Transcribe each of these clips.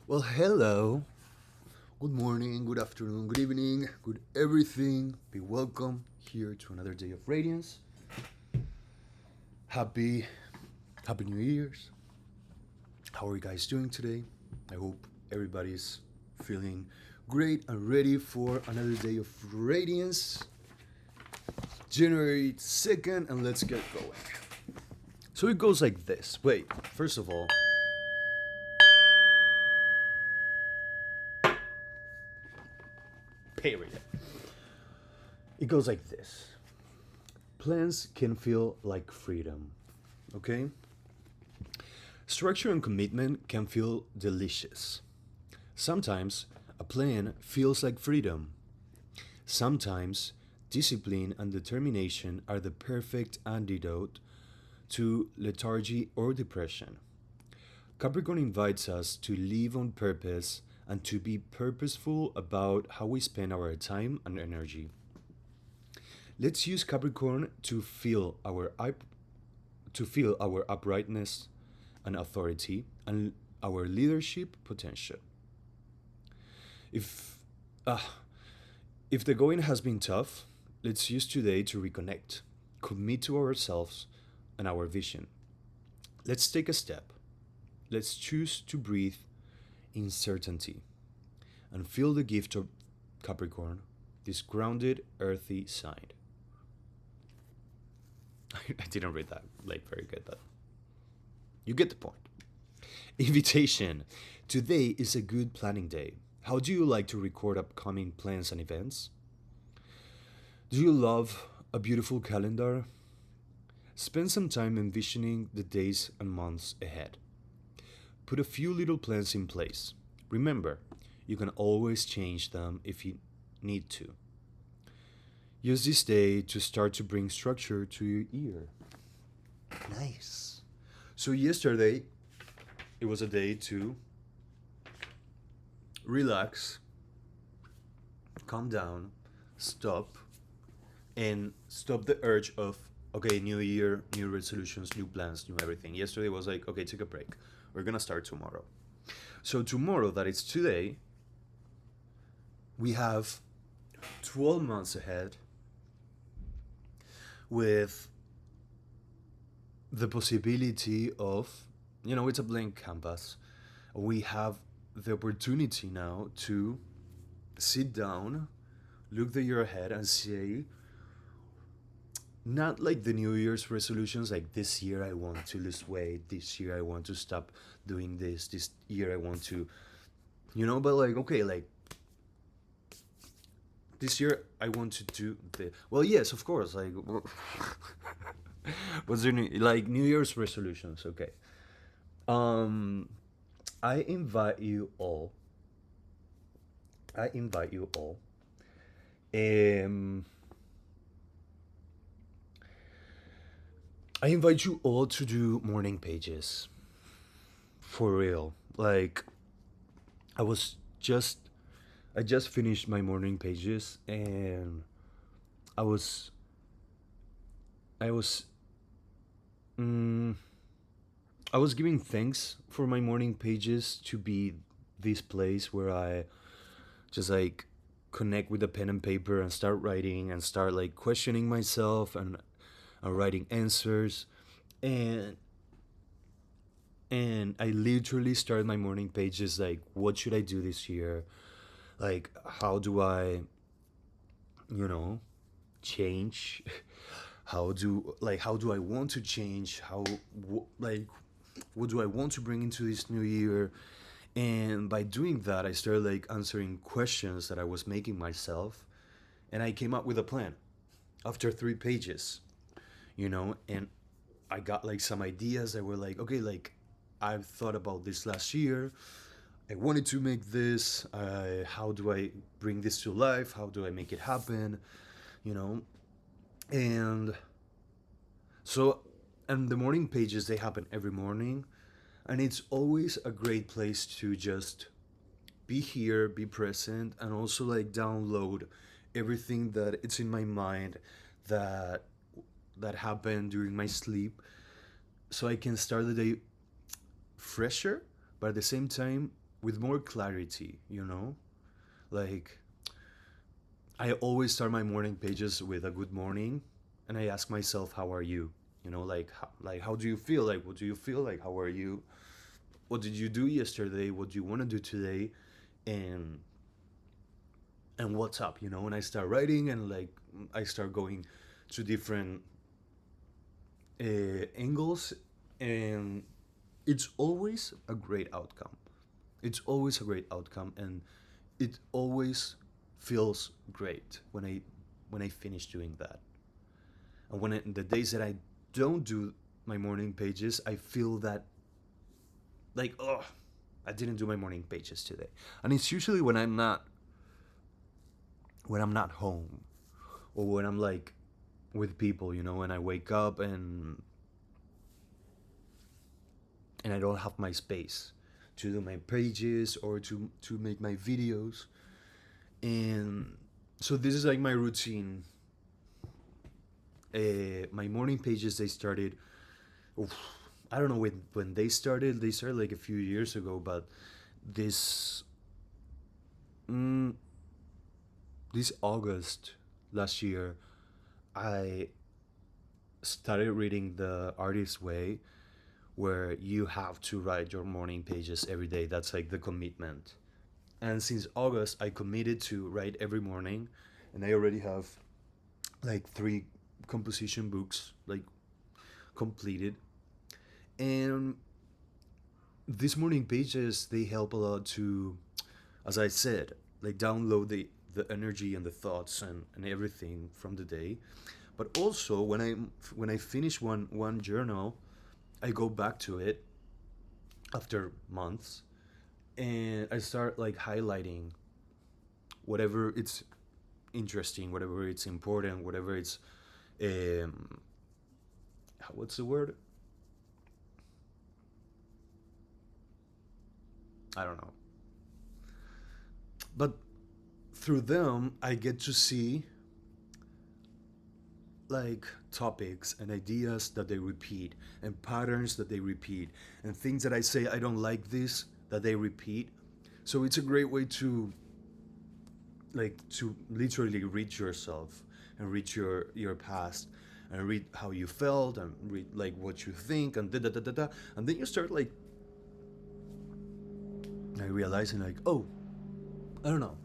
Well, hello. Good morning, good afternoon, good evening, good everything. Be welcome here to another day of radiance. Happy, happy New Year's. How are you guys doing today? I hope everybody's feeling great and ready for another day of radiance. January 2nd, and let's get going. So it goes like this. Wait, first of all, period. It goes like this. Plans can feel like freedom, okay? Structure and commitment can feel delicious. Sometimes a plan feels like freedom. Sometimes discipline and determination are the perfect antidote to lethargy or depression. Capricorn invites us to live on purpose and to be purposeful about how we spend our time and energy. Let's use Capricorn to feel our uprightness and authority and our leadership potential. If uh, if the going has been tough, let's use today to reconnect, commit to ourselves and our vision. Let's take a step. Let's choose to breathe in certainty and feel the gift of Capricorn, this grounded, earthy sign. I didn't read that like very good, but you get the point. Invitation. Today is a good planning day. How do you like to record upcoming plans and events? Do you love a beautiful calendar? Spend some time envisioning the days and months ahead. Put a few little plans in place. Remember, you can always change them if you need to. Use this day to start to bring structure to your year. Nice. So, yesterday, it was a day to relax, calm down, stop, and stop the urge of, okay, new year, new resolutions, new plans, new everything. Yesterday was like, okay, take a break. We're gonna start tomorrow. So, tomorrow, that is today, we have 12 months ahead with the possibility of, it's a blank canvas. We have the opportunity now to sit down, look the year ahead, and say, not like the New Year's resolutions, like this year I want to lose weight, this year I want to stop doing this year I want to, but like, okay, like this year I want to do the, well, yes, of course, like, what's your new, like New Year's resolutions, okay. Um, I invite you all, I invite you all, um, I invite you all to do morning pages. For real. Like, I was just I just finished my morning pages, and I was I was mm, I was giving thanks for my morning pages to be this place where I just like connect with the pen and paper and start writing and start like questioning myself and writing answers, and I literally started my morning pages like, what should I do this year? Like, how do I, you know, change? How do I want to change? Like, what do I want to bring into this new year? And by doing that, I started like answering questions that I was making myself, and I came up with a plan after 3 pages, and I got like some ideas that were like, okay, like I've thought about this last year. I wanted to make this. How do I bring this to life? How do I make it happen? You know, and so, and the morning pages, they happen every morning, and it's always a great place to just be here, be present, and also like download everything that it's in my mind that happened during my sleep, so I can start the day fresher, but at the same time with more clarity, you know? Like, I always start my morning pages with a good morning, and I ask myself, "How are you?" You know, like how do you feel? Like, what do you feel like? How are you? What did you do yesterday? What do you want to do today? And what's up? You know? And I start writing, and like I start going to different angles, and it's always a great outcome. It's always a great outcome, and it always feels great when I finish doing that. And the days that I don't do my morning pages, I feel that like, oh, I didn't do my morning pages today. And it's usually when I'm not home, or when I'm like with people, you know, and I wake up and I don't have my space to do my pages or to make my videos. And so this is like my routine. My morning pages, they started, oof, I don't know when they started. They started like a few years ago, but this mm, this August last year, I started reading The Artist's Way, where you have to write your morning pages every day. That's like the commitment. And since August, I committed to write every morning, and I already have like three composition books like completed. And these morning pages, they help a lot to, as I said, like download the energy and the thoughts and everything from the day. But also when I finish one journal, I go back to it after months, and I start like highlighting whatever it's interesting, whatever it's important, whatever it's um what's the word? I don't know. But through them, I get to see like topics and ideas that they repeat, and patterns that they repeat, and things that I say I don't like this that they repeat. So it's a great way to literally read yourself, and read your past, and read how you felt, and read like what you think, and da da da da da. And then you start like realizing like, oh, I don't know.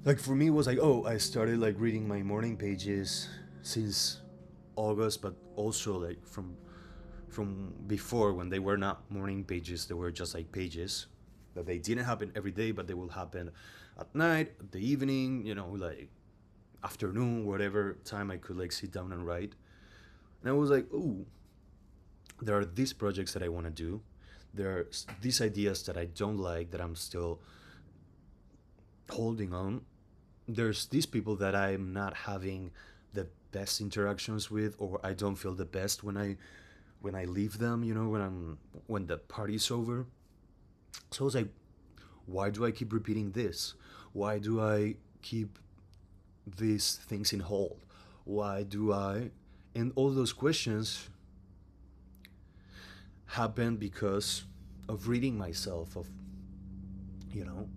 Like for me, it was like, oh, I started like reading my morning pages since August, but also like from before, when they were not morning pages, they were just like pages that they didn't happen every day, but they will happen at night, at the evening, you know, like afternoon, whatever time I could like sit down and write. And I was like, oh, there are these projects that I want to do. There are these ideas that I don't like, that I'm still holding on. There's these people that I'm not having the best interactions with, or I don't feel the best when I leave them, you know, when the party's over. So I was like, why do I keep repeating this? Why do I keep these things in hold? Why do I? And all those questions happen because of reading myself, of, you know.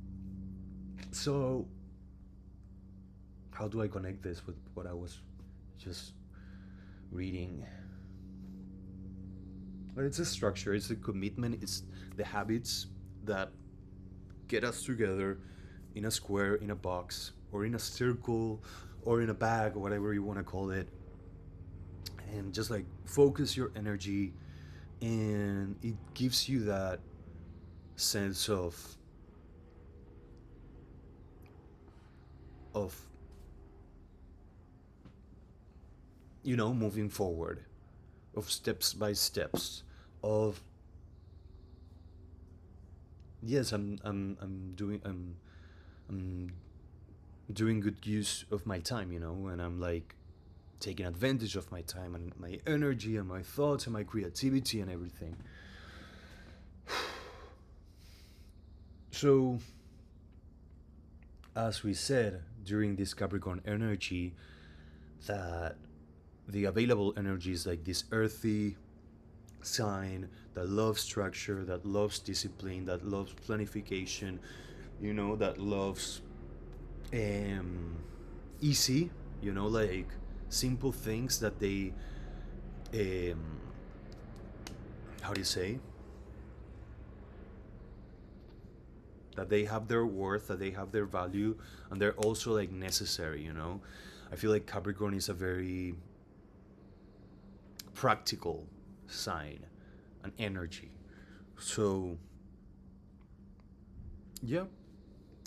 So how do I connect this with what I was just reading? But it's a structure, it's a commitment, it's the habits that get us together in a square, in a box, or in a circle, or in a bag, or whatever you want to call it, and just like focus your energy, and it gives you that sense of moving forward, of steps by steps, of yes, I'm doing good use of my time, and I'm like taking advantage of my time and my energy and my thoughts and my creativity and everything. So, as we said during this Capricorn energy, that the available energy is like this earthy sign, that loves structure, that loves discipline, that loves planification, that loves um, easy, like simple things that they, um, how do you say, that they have their worth, that they have their value, and they're also like necessary. I feel like Capricorn is a very practical sign, an energy. So, yeah,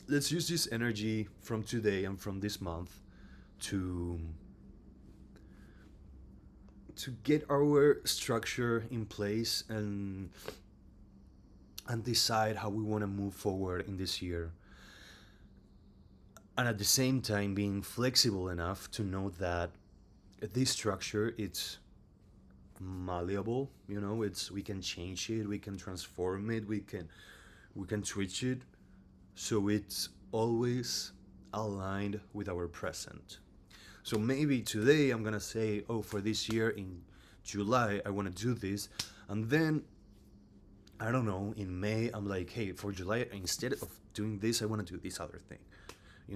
let's use this energy from today and from this month to get our structure in place and decide how we want to move forward in this year, and at the same time being flexible enough to know that this structure, it's malleable. It's, we can change it, we can transform it, we can switch it, so it's always aligned with our present. So maybe today I'm gonna say, oh, for this year in July I want to do this, and then I don't know, in May I'm like, hey, for July, instead of doing this, I want to do this other thing.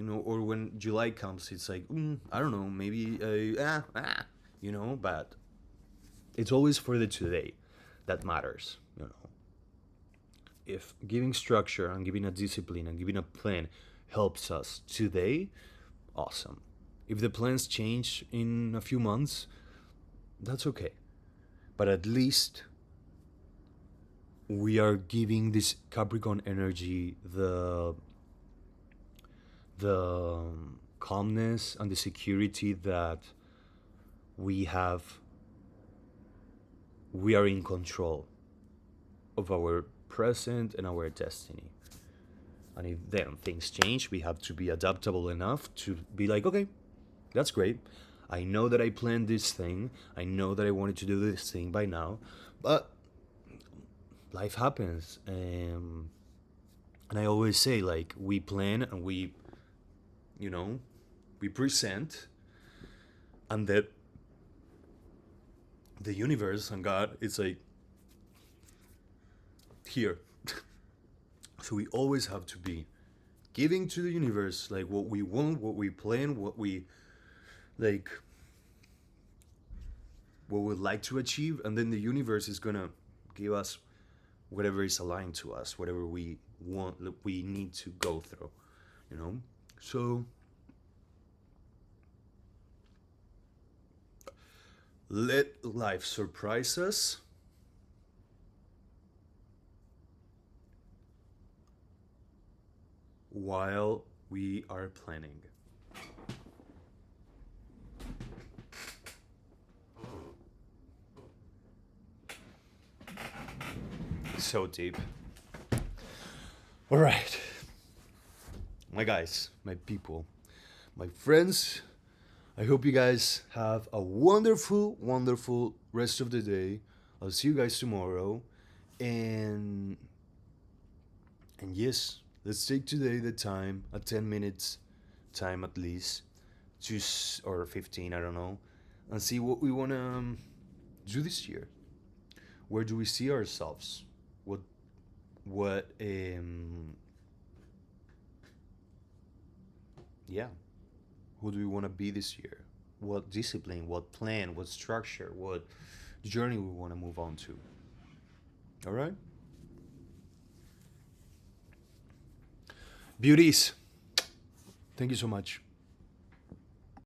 Or when July comes, it's like, I don't know, maybe but it's always for the today that matters. If giving structure and giving a discipline and giving a plan helps us today, awesome. If the plans change in a few months, that's okay. But at least we are giving this Capricorn energy the calmness and the security that we are in control of our present and our destiny. And if then things change, we have to be adaptable enough to be like, okay, that's great. I know that I planned this thing. I know that I wanted to do this thing by now, but life happens. And I always say, like, we plan and we present, and that the universe and God, it's like here. So we always have to be giving to the universe like what we want, what we plan, what we like, what we'd like to achieve, and then the universe is gonna give us whatever is aligned to us, whatever we want, we need to go through. So let life surprise us while we are planning. So deep. All right. My guys, my people, my friends, I hope you guys have a wonderful, wonderful rest of the day. I'll see you guys tomorrow. And yes, let's take today the time, a 10 minutes time at least, just or 15, I don't know, and see what we want to do this year. Where do we see ourselves? What yeah, who do we want to be this year? What discipline, what plan, what structure, what journey we want to move on to? All right? Beauties, thank you so much.